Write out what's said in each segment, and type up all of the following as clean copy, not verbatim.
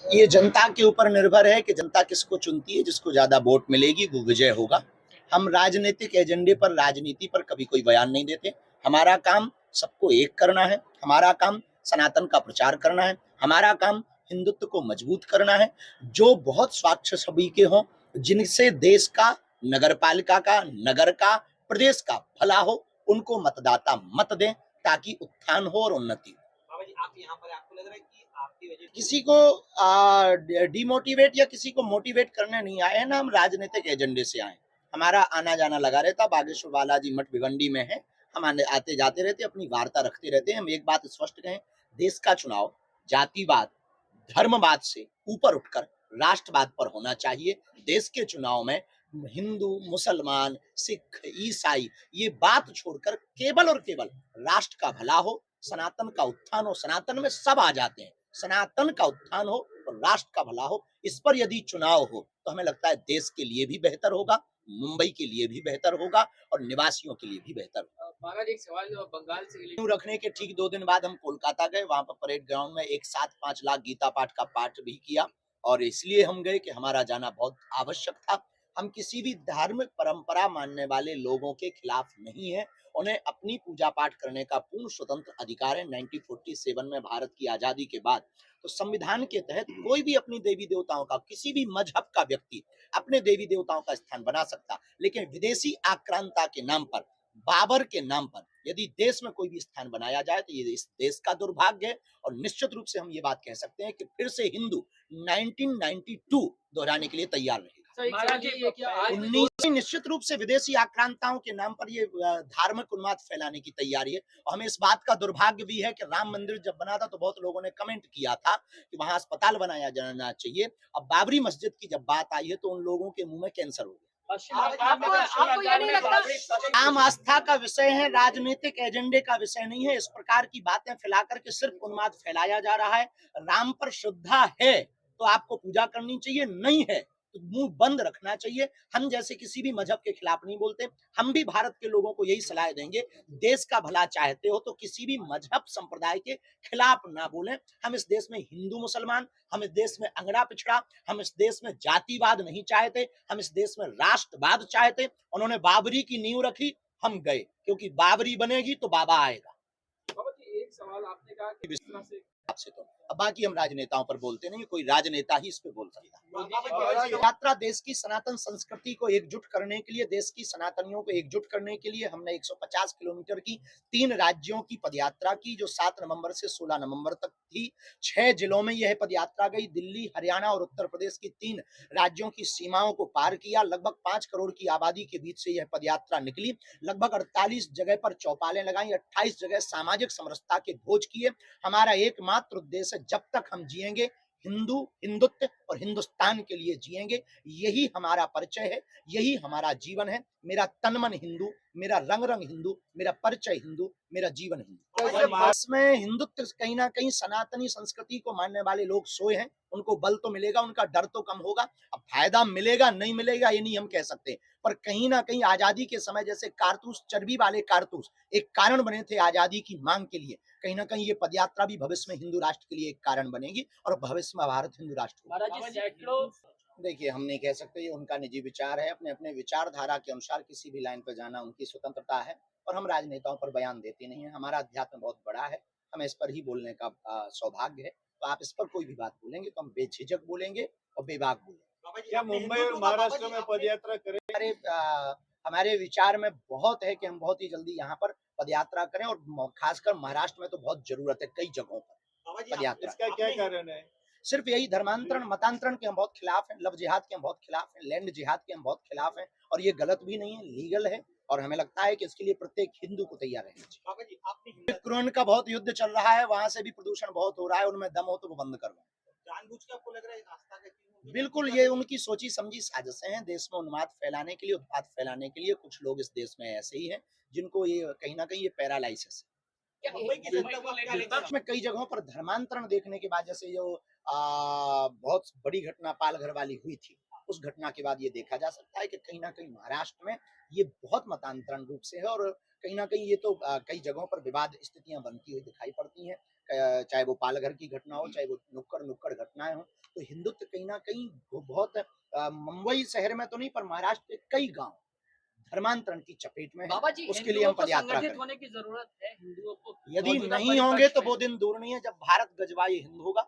ये जनता के ऊपर निर्भर है कि जनता किसको चुनती है। जिसको ज्यादा वोट मिलेगी वो विजय होगा। हम राजनीतिक एजेंडे पर, राजनीति पर कभी कोई बयान नहीं देते। हमारा काम सबको एक करना है, हमारा काम सनातन का प्रचार करना है, हमारा काम हिंदुत्व को मजबूत करना है। जो बहुत स्वच्छ छवि के हों, जिनसे देश का, नगर पालिका का, नगर का, प्रदेश का भला हो, उनको मतदाता मत दें ताकि उत्थान हो और उन्नति हो। बाबा जी, आप यहाँ पर आपको लग रहा है कि आपकी वजह किसी को डिमोटिवेट या किसी को मोटिवेट करने नहीं आए हैं ना, हम राजनीतिक एजेंडे से आए। हमारा आना जाना लगा रहता। बागेश्वर बालाजी मठ भिवंडी में है, हम आते जाते रहते, अपनी वार्ता रखते रहते हैं। हम एक बात स्पष्ट कहें, देश का चुनाव जातिवाद, धर्मवाद से ऊपर उठकर राष्ट्रवाद पर होना चाहिए। देश के चुनाव में हिंदू, मुसलमान, सिख, ईसाई ये बात छोड़कर केवल और केवल राष्ट्र का भला हो, सनातन का उत्थान हो। सनातन में सब आ जाते हैं। सनातन का उत्थान हो और राष्ट्र का भला हो, इस पर यदि चुनाव हो तो हमें लगता है देश के लिए भी बेहतर होगा, मुंबई के लिए भी बेहतर होगा और निवासियों के लिए भी बेहतर होगा। महाराज, एक सवाल बंगाल से रखने के ठीक 2 दिन बाद हम कोलकाता गए। वहां पर परेड ग्राउंड में एक साथ 5 लाख गीता पाठ का पाठ भी किया और इसलिए हम गए कि हमारा जाना बहुत आवश्यक था। हम किसी भी धार्मिक परंपरा मानने वाले लोगों के खिलाफ नहीं है। उन्हें अपनी पूजा पाठ करने का पूर्ण स्वतंत्र अधिकार है। 1947 में भारत की आजादी के बाद तो संविधान के तहत कोई भी अपनी देवी देवताओं का, किसी भी मजहब का व्यक्ति अपने देवी देवताओं का स्थान बना सकता। लेकिन विदेशी आक्रांता के नाम पर, बाबर के नाम पर यदि देश में कोई भी स्थान बनाया जाए तो ये इस देश का दुर्भाग्य है। और निश्चित रूप से हम ये बात कह सकते हैं कि फिर से हिंदू 1992 दोहराने के लिए तैयार रहेगा। निश्चित रूप से विदेशी आक्रांताओं के नाम पर ये धार्मिक उन्माद फैलाने की तैयारी है। और हमें इस बात का दुर्भाग्य भी है कि राम मंदिर जब बना था तो बहुत लोगों ने कमेंट किया था कि वहां अस्पताल बनाया जाना चाहिए। अब बाबरी मस्जिद की जब बात आई है तो उन लोगों के मुंह में कैंसर हो गया। आपको ये नहीं लगता आम आस्था का विषय है, राजनीतिक एजेंडे का विषय नहीं है। इस प्रकार की बातें फैला करके सिर्फ उन्माद फैलाया जा रहा है। राम पर श्रद्धा है तो आपको पूजा करनी चाहिए, नहीं है तो मुंह बंद रखना चाहिए। हम जैसे किसी भी मजहब के खिलाफ नहीं बोलते। हम भी भारत के लोगों को यही सलाह देंगे, देश का भला चाहते हो तो किसी भी मजहब संप्रदाय के खिलाफ ना बोलें। हम इस देश में हिंदू मुसलमान, हम इस देश में अंगड़ा पिछड़ा, हम इस देश में जातिवाद नहीं चाहते, हम इस देश में राष्ट्रवाद चाहते। उन्होंने बाबरी की नींव रखी, हम गए, क्योंकि बाबरी बनेगी तो बाबा आएगा। बाबा जी, एक सवाल आपने कहा कि इस तरह से आपसे तो अब बाकी हम राजनेताओं पर बोलते नहीं, कोई राजनेता ही इस पे बोल सकता है। यात्रा देश की सनातन संस्कृति को एकजुट करने के लिए, देश की सनातनियों को एकजुट करने के लिए हमने 150 किलोमीटर की 3 राज्यों की पदयात्रा की, जो 7 नवंबर से 16 नवंबर तक थी। 6 जिलों में यह पदयात्रा गई। दिल्ली, हरियाणा और उत्तर प्रदेश की 3 राज्यों की सीमाओं को पार किया। लगभग 5 करोड़ की आबादी के बीच से यह पदयात्रा निकली। लगभग 48 जगह पर चौपालें लगाई, 28 जगह सामाजिक समरसता के भोज किए। हमारा एकमात्र उद्देश्य है, जब तक हम जिएंगे हिंदू, हिंदुत्व और हिंदुस्तान के लिए जिएंगे। यही हमारा परिचय है, यही हमारा जीवन है। मेरा तन मन हिंदू, मेरा रंग रंग हिंदू, मेरा परिचय हिंदू, मेरा जीवन हिंदू। इसमें हिंदुत्व कहीं ना कहीं सनातनी संस्कृति को मानने वाले लोग सोए हैं। उनको बल तो मिलेगा, उनका डर तो कम होगा। अब फायदा मिलेगा नहीं मिलेगा ये नहीं हम कह सकते, पर कहीं ना कहीं आजादी के समय जैसे कारतूस, चर्बी वाले कारतूस एक कारण बने थे आजादी की मांग के लिए, कहीं ना कहीं ये पदयात्रा भी भविष्य में हिंदू राष्ट्र के लिए एक कारण बनेगी और भविष्य में भारत हिंदू राष्ट्र होगा। देखिए, हम नहीं कह सकते, ये उनका निजी विचार है। अपने अपने विचारधारा के अनुसार किसी भी लाइन पर जाना उनकी स्वतंत्रता है और हम राजनेताओं पर बयान देते नहीं है। हमारा अध्यात्म बहुत बड़ा है, हमें इस पर ही बोलने का सौभाग्य है। तो आप इस पर कोई भी बात बोलेंगे तो हम बेझिझक बोलेंगे और बेबाक बोलेंगे। क्या मुंबई और महाराष्ट्र में पदयात्रा करें? हमारे विचार में बहुत है कि हम बहुत ही जल्दी यहाँ पर पदयात्रा करें और खासकर महाराष्ट्र में तो बहुत जरूरत है कई जगहों पर पदयात्रा। इसका क्या कारण है? सिर्फ यही, धर्मांतरण, मतांतरण के हम बहुत खिलाफ हैं, लव जिहाद के हम बहुत खिलाफ हैं, लैंड जिहाद के हम बहुत खिलाफ हैं और ये गलत भी नहीं है, लीगल है और हमें लगता है कि इसके लिए प्रत्येक हिंदू को तैयार रहना चाहिए। यूक्रेन का बहुत युद्ध चल रहा है, वहां से भी प्रदूषण बहुत हो रहा है, उनमें दम हो तो वो बंद करवाएं। जानबूझ के आपको लग रहा है आस्था का बिल्कुल, ये उनकी सोची समझी साजिशें हैं देश में उन्माद फैलाने के लिए, उत्पाद फैलाने के लिए। कुछ लोग इस देश में ऐसे ही हैं जिनको ये कहीं ना कहीं ये पैरालाइसिस है। में कई जगहों पर धर्मांतरण देखने के बाद, जैसे जो बहुत बड़ी घटना पालघर वाली हुई थी, उस घटना के बाद ये देखा जा सकता है कि कहीं ना कहीं महाराष्ट्र में ये बहुत मतांतरण रूप से है और कहीं ना कहीं ये तो कई जगहों पर विवाद स्थितियां बनती हुई दिखाई पड़ती हैं। चाहे वो पालघर की घटना हो, चाहे वो नुक्कड़ घटनाएं हो, तो हिंदुत्व कहीं ना कहीं बहुत मुंबई शहर में तो नहीं पर महाराष्ट्र के कई गांव धर्मांतरण की चपेट में है। बाबा जी, उसके लिए हम हिंदुओं को पदयात्रा संगठित करें। होने की जरूरत है हिंदुओं को। यदि मौजूदा नहीं होंगे तो परिप्रेक्ष्य वो दिन दूर नहीं है जब भारत गजवाए हिंद होगा।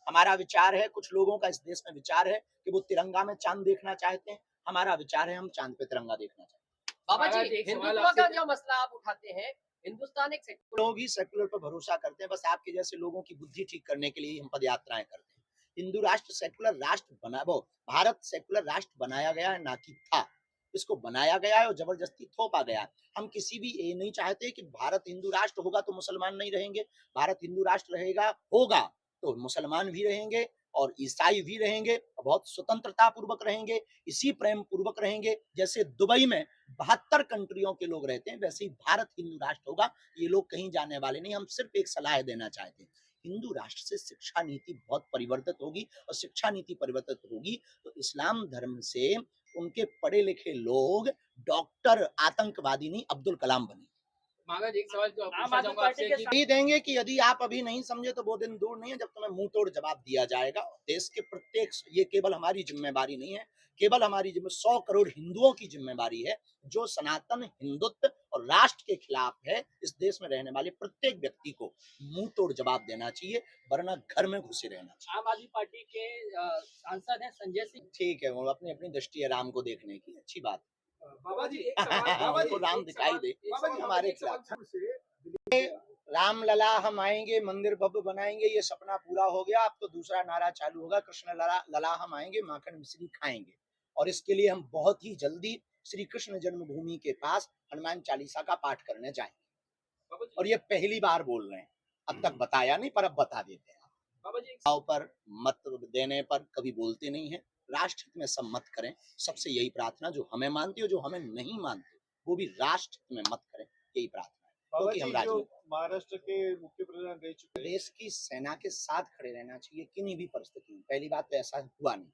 हमारा विचार है, कुछ लोगों का इस देश में विचार है कि वो तिरंगा में चांद देखना चाहते हैं। हमारा विचार है हम चांद पे तिरंगा देखना चाहते हैं। बाबा महाराज, जी, एक सवाल हिंदुत्व आपसे का जो मसला आप उठाते हैं, हिंदुस्तान एक सेक्युलर लोग ही सेकुलर पर भरोसा करते हैं। बस आपके जैसे लोगों की बुद्धि ठीक करने के लिए ही हम पदयात्राएं करते हैं। हिंदू राष्ट्र सेकुलर राष्ट्र बना वो भारत सेकुलर राष्ट्र बनाया गया है, ना कि था। इसको बनाया गया है और जबरदस्ती थोपा गया है। हम किसी भी ये नहीं चाहते कि भारत हिंदू राष्ट्र होगा तो मुसलमान नहीं रहेंगे। भारत हिंदू राष्ट्र रहेगा होगा तो मुसलमान भी रहेंगे और ईसाई भी रहेंगे, बहुत स्वतंत्रता पूर्वक रहेंगे, इसी प्रेम पूर्वक रहेंगे। जैसे दुबई में 72 कंट्रियों के लोग रहते हैं, वैसे ही भारत हिंदू राष्ट्र होगा। ये लोग कहीं जाने वाले नहीं। हम सिर्फ एक सलाह देना चाहते हैं, हिंदू राष्ट्र से शिक्षा नीति बहुत परिवर्तित होगी, और शिक्षा नीति परिवर्तित होगी तो इस्लाम धर्म से उनके पढ़े लिखे लोग डॉक्टर, आतंकवादी नहीं अब्दुल कलाम बने। महाराज, एक सवाल जो आम पूछना आदमी चाहूंगा पार्टी आपसे के कि ये देंगे कि यदि आप अभी नहीं समझे तो वो दिन दूर नहीं है जब तुम्हें मुंह तोड़ जवाब दिया जाएगा। देश के प्रत्येक, ये केवल हमारी जिम्मेवारी नहीं है, केवल हमारी 100 करोड़ हिंदुओं की जिम्मेवारी है, जो सनातन हिंदुत्व और राष्ट्र के खिलाफ है। इस देश में रहने वाले प्रत्येक व्यक्ति को मुंह तोड़ जवाब देना चाहिए, वरना घर में घुसे रहना चाहिए। आम आदमी पार्टी के सांसद हैं संजय सिंह। ठीक है, वो अपनी अपनी दृष्टि है राम को देखने की, अच्छी बात। बाबा जी, एक सवाल बाबा जी, उनको राम एक दिखाई सवाल- दे, एक सवाल हमारे एक सवाल खिलाफ। से राम लला हम आएंगे, मंदिर भव्य बनाएंगे, ये सपना पूरा हो गया। अब तो दूसरा नारा चालू होगा, कृष्ण लला हम आएंगे, माखन मिश्री खाएंगे। और इसके लिए हम बहुत ही जल्दी श्री कृष्ण जन्मभूमि के पास हनुमान चालीसा का पाठ करने जाएंगे। बाबा जी, और ये पहली बार बोल रहे हैं, अब तक बताया नहीं पर अब बता देते हैं। बाबा जी, पर मत देने पर कभी बोलते नहीं है। राष्ट्र हित में सब मत करें, सबसे यही प्रार्थना। जो हमें मानते हो, जो हमें नहीं मानते, वो भी राष्ट्र हित में मत करें, यही प्रार्थना है। बाबा क्योंकि जी, हम जो राजनीति, महाराष्ट्र के मुख्य प्रधान रह चुके हैं, देश की सेना के साथ खड़े रहना चाहिए किन्हीं भी परिस्थिति में। पहली बात तो ऐसा हुआ नहीं,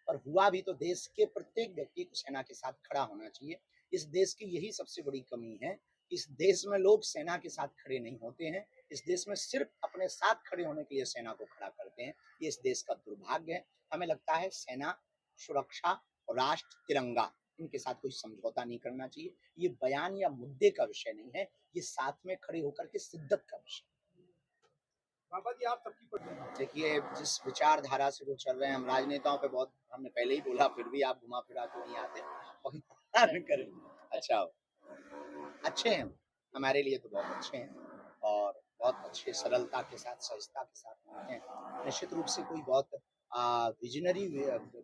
और हुआ भी तो देश के प्रत्येक व्यक्ति को सेना के साथ खड़ा होना चाहिए। इस देश की यही सबसे बड़ी कमी है, इस देश में लोग सेना के साथ खड़े नहीं होते हैं। इस देश में सिर्फ अपने साथ खड़े होने के लिए सेना को खड़ा करते हैं। ये इस देश का दुर्भाग्य है। हमें लगता है सेना, सुरक्षा और राष्ट्र, तिरंगा, इनके साथ कोई समझौता नहीं करना चाहिए। ये बयान या मुद्दे का विषय नहीं है, ये साथ में खड़े होकर के शिद्दत का विषय। बाबा जी, आप सबकी देखिए, जिस विचारधारा से वो चल रहे हैं, हम राजनेताओं पे बहुत, हमने पहले ही बोला, फिर भी आप घुमा फिरा के नहीं आते और करें। अच्छा हो, अच्छे हैं, हमारे लिए तो बहुत अच्छे हैं और बहुत अच्छे सरलता के साथ, सहजता के साथ होते हैं। निश्चित रूप से कोई बहुत विजनरी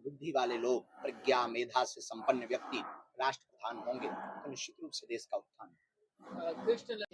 बुद्धि वाले लोग, प्रज्ञा मेधा से संपन्न व्यक्ति राष्ट्रप्रधान होंगे तो निश्चित रूप से देश का उत्थान। कृष्ण